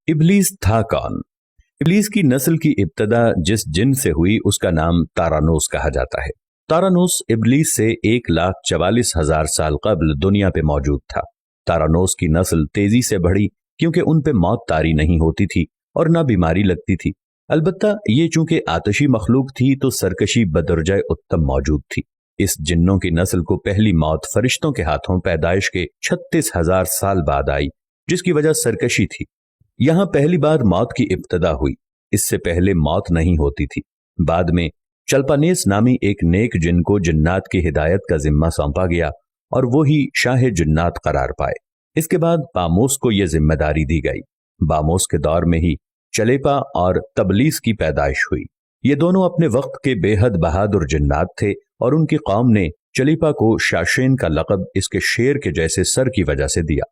इब्लीस था कौन? इब्लीस की नस्ल की इब्तदा जिस जिन से हुई उसका नाम तारानोस कहा जाता है। तारानोस इब्लीस से 1,44,000 साल कबल दुनिया पे मौजूद था। तारानोस की नस्ल तेजी से बढ़ी क्योंकि उन पे मौत तारी नहीं होती थी और ना बीमारी लगती थी। अलबत्ता ये चूंकि आतशी मखलूक थी तो सरकशी बदरजाए उत्तम मौजूद थी। इस जिन्नों की नस्ल को पहली मौत फरिश्तों के हाथों पैदाइश के 36,000 साल बाद आई, जिसकी वजह सरकशी थी। यहां पहली बार मौत की इब्तदा हुई। इससे पहले मौत नहीं होती थी। बाद में चल्पानेस नामी एक नेक जिन को जिन्नात की हिदायत का जिम्मा सौंपा गया और वो ही शाह जिन्नात करार पाए। इसके बाद बामोस को यह जिम्मेदारी दी गई। बामोस के दौर में ही चलेपा और तबलीस की पैदाइश हुई। ये दोनों अपने वक्त के बेहद बहादुर जिन्नात थे और उनकी कौम ने चलीपा को शाशेन का लक़ब इसके शेर के जैसे सर की वजह से दिया।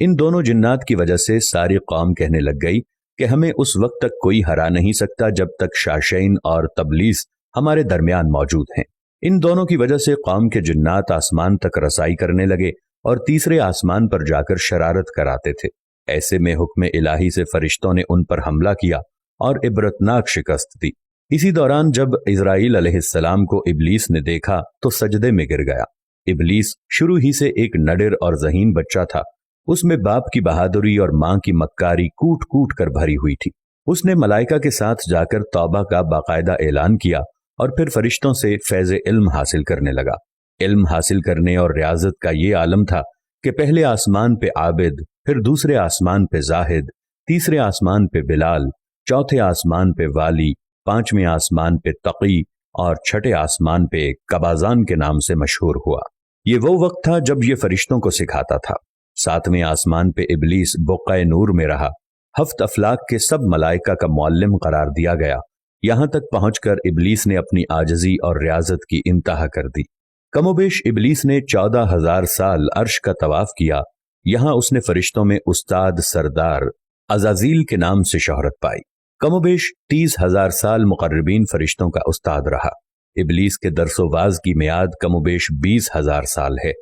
इन दोनों जिन्नात की वजह से सारी कौम कहने लग गई कि हमें उस वक्त तक कोई हरा नहीं सकता जब तक शाशेन और तबलीस हमारे दरमियान मौजूद हैं। इन दोनों की वजह से कौम के जिन्नात आसमान तक रसाई करने लगे और तीसरे आसमान पर जाकर शरारत कराते थे। ऐसे में हुक्म इलाही से फरिश्तों ने उन पर हमला किया और इबरतनाक शिकस्त दी। इसी दौरान जब इज़राइल अलैहिस्सलाम को इब्लीस ने देखा तो सजदे में गिर गया। इब्लीस शुरू ही से एक नडर और ज़हीन बच्चा था। उसमें बाप की बहादुरी और मां की मक्कारी कूट कूट कर भरी हुई थी। उसने मलाइका के साथ जाकर तौबा का बाकायदा ऐलान किया और फिर फरिश्तों से फैज़ इल्म हासिल करने लगा। इल्म हासिल करने और रियाजत का ये आलम था कि पहले आसमान पे आबिद, फिर दूसरे आसमान पे जाहिद, तीसरे आसमान पे बिलाल, चौथे आसमान पे वाली, पांचवें आसमान पे तकी और छठे आसमान पे कबाजान के नाम से मशहूर हुआ। ये वो वक्त था जब ये फरिश्तों को सिखाता था। सातवें आसमान पे इब्लीस बुक़्क़ाए नूर में रहा। हफ्त अफलाक के सब मलाइका का मुअल्लिम करार दिया गया। यहां तक पहुंचकर इब्लीस ने अपनी आजजी और रियाजत की इंतहा कर दी। कमोबेश इब्लीस ने 14,000 साल अर्श का तवाफ किया। यहां उसने फरिश्तों में उस्ताद सरदार अज़ाज़ील के नाम से शोहरत पाई। कमोबेश 30,000 साल मुक़र्रबीन फरिश्तों का उस्ताद रहा। इब्लीस के दरसोवाज की मियाद कमोबेश 20,000 साल है।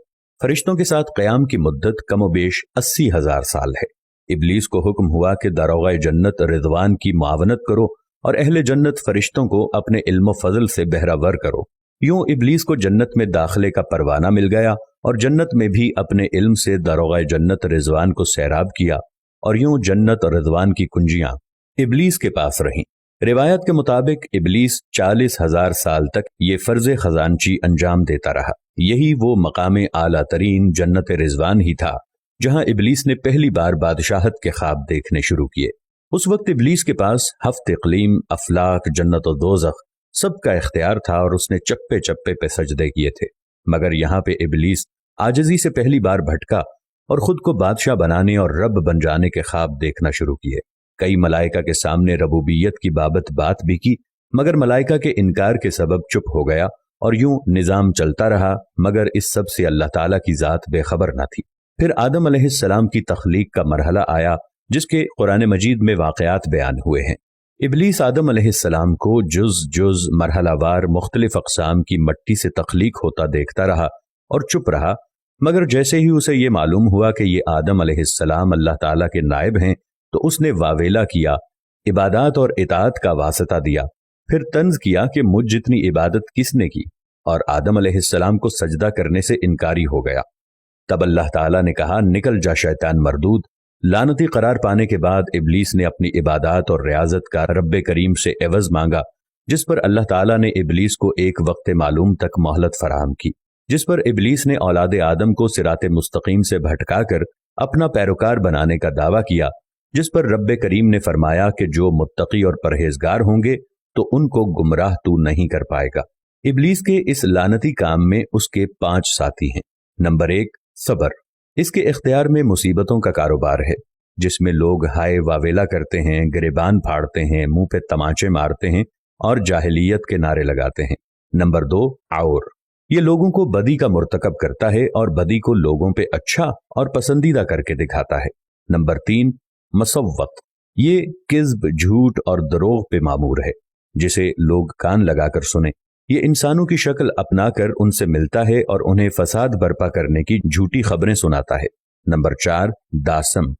फरिश्तों के साथ क़याम की मुद्दत कमोबेश 80,000 साल है। इब्लीस को हुक्म हुआ कि दारोग़ाए जन्नत रिज़वान की मुआवनत करो और अहले जन्नत फरिश्तों को अपने इल्म फजल से बहरावर करो। यूं इब्लीस को जन्नत में दाखिले का परवाना मिल गया और जन्नत में भी अपने इल्म से दारोग़ाए जन्नत रिज़वान को सैराब किया और यूं जन्नत और रिज़वान की कुंजियां इब्लीस के पास रहीं। रिवायत के मुताबिक इब्लीस 40,000 साल तक ये फर्ज खजानची अंजाम देता रहा। यही वो मकाम आला तरीन जन्नत रिज़वान ही था जहां इब्लीस ने पहली बार बादशाहत के ख्वाब देखने शुरू किए। उस वक्त इब्लीस के पास हफ्त इक़लीम, अफलाक, जन्नत और दोज़ख सबका इख्तियार था और उसने चप्पे चप्पे पे सजदे किए थे। मगर यहाँ पे इब्लीस आजिज़ी से पहली बार भटका और खुद को बादशाह बनाने और रब बन जाने के ख्वाब देखना शुरू किए। कई मलाइका के सामने रबूबियत की बात भी की, मगर मलाइका के इनकार के सबब चुप हो गया और यूं निज़ाम चलता रहा। मगर इस सब से अल्लाह ताला की ज़ात बेखबर न थी। फिर आदम अलैहिस्सलाम की तख्लीक का मरहला आया जिसके कुरान मजीद में वाक़यात बयान हुए हैं। इब्लीस आदम अलैहिस्सलाम को जुज़ जुज़ मरहलावार मुख्तलिफ अक़साम की मट्टी से तख्लीक होता देखता रहा और चुप रहा। मगर जैसे ही उसे ये मालूम हुआ कि ये आदम अलैहिस्सलाम अल्लाह ताला के नायब हैं तो उसने वावेला किया, इबादत और इताअत का वास्ता दिया। फिर तंज किया कि मुझ जितनी इबादत किसने की, और आदम अलैहिस्सलाम को सजदा करने से इनकारी हो गया। तब अल्लाह ताला ने कहा, निकल जा शैतान मरदूद। लानती करार पाने के बाद इब्लीस ने अपनी इबादत और रियाजत का रब्बे करीम से एवज मांगा, जिस पर अल्लाह ताला ने इब्लीस को एक वक्त मालूम तक मोहलत फराहम की, जिस पर इब्लीस ने औलाद आदम को सिराते मुस्तकीम से भटकाकर अपना पैरोकार बनाने का दावा किया, जिस पर रब्बे करीम ने फरमाया कि जो मुत्तकी और परहेजगार होंगे तो उनको गुमराह तू नहीं कर पाएगा। इब्लीस के इस लानती काम में उसके 5 साथी हैं। नंबर 1, सब्र। इसके इख्तियार में मुसीबतों का कारोबार है, जिसमें लोग हाय वावेला करते हैं, गिरेबान फाड़ते हैं, मुंह पे तमाचे मारते हैं और जाहिलियत के नारे लगाते हैं। नंबर 2, और ये लोगों को बदी का मुर्तकब करता है और बदी को लोगों पे अच्छा और पसंदीदा करके दिखाता है। नंबर 3, मसव्वत। ये किज़्ब, झूठ और दरोग पे मामूर है, जिसे लोग कान लगाकर सुने। ये इंसानों की शक्ल अपनाकर उनसे मिलता है और उन्हें फसाद बर्पा करने की झूठी खबरें सुनाता है। नंबर 4, दासम।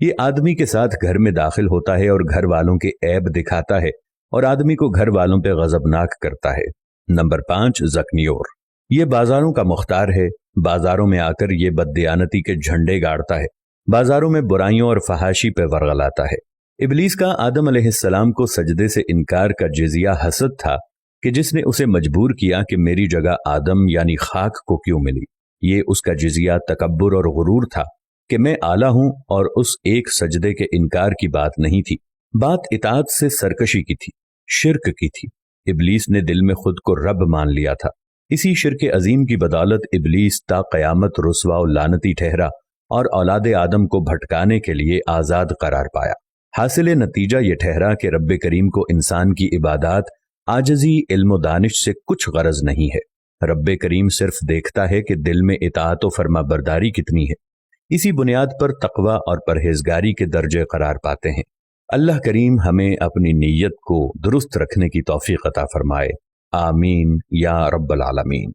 ये आदमी के साथ घर में दाखिल होता है और घर वालों के ऐब दिखाता है और आदमी को घर वालों पे गजबनाक करता है। नंबर 5, ज़कनियोर। ये बाजारों का मुख्तार है। बाजारों में आकर ये बददियानती के झंडे गाड़ता है, बाजारों में बुराइयों और फहाशी पे वरगलाता है। इबलीस का आदम अलैहिस्सलाम को सजदे से इनकार का जिजिया हसद था कि जिसने उसे मजबूर किया कि मेरी जगह आदम यानी खाक को क्यों मिली। ये उसका जिजिया तकब्बुर और गुरूर था कि मैं आला हूं, और उस एक सजदे के इनकार की बात नहीं थी। बात इताअत से सरकशी की थी, शिर्क की थी। इबलीस ने दिल में खुद को रब मान लिया था। इसी शिर्क अजीम की बदौलत इबलीस ता क़यामत रुस्वा और लानती ठहरा और औलाद आदम को भटकाने के लिए आज़ाद करार पाया। हासिल नतीजा ये ठहरा कि रब्बे करीम को इंसान की इबादत, आजजी, इल्म दानिश से कुछ गरज नहीं है। रब्बे करीम सिर्फ देखता है कि दिल में इताअत व फरमा बरदारी कितनी है। इसी बुनियाद पर तकवा और परहेजगारी के दर्जे करार पाते हैं। अल्लाह करीम हमें अपनी नीयत को दुरुस्त रखने की तौफीक अता फरमाए। आमीन या रब्बल आलमीन।